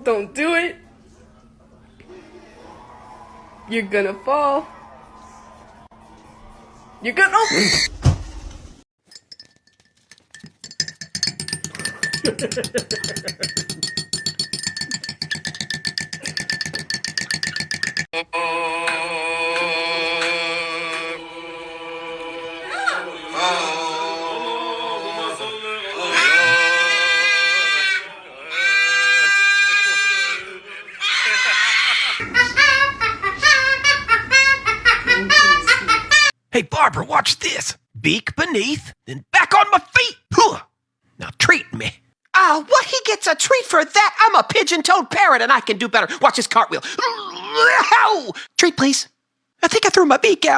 Don't do it. You're gonna fall. You're gonna... Hey, Barbara, watch this. Beak beneath, then back on my feet. Huh. Now treat me. Ah, what? He gets a treat for that? I'm a pigeon-toed parrot and I can do better. Watch this cartwheel. Treat, please. I think I threw my beak out.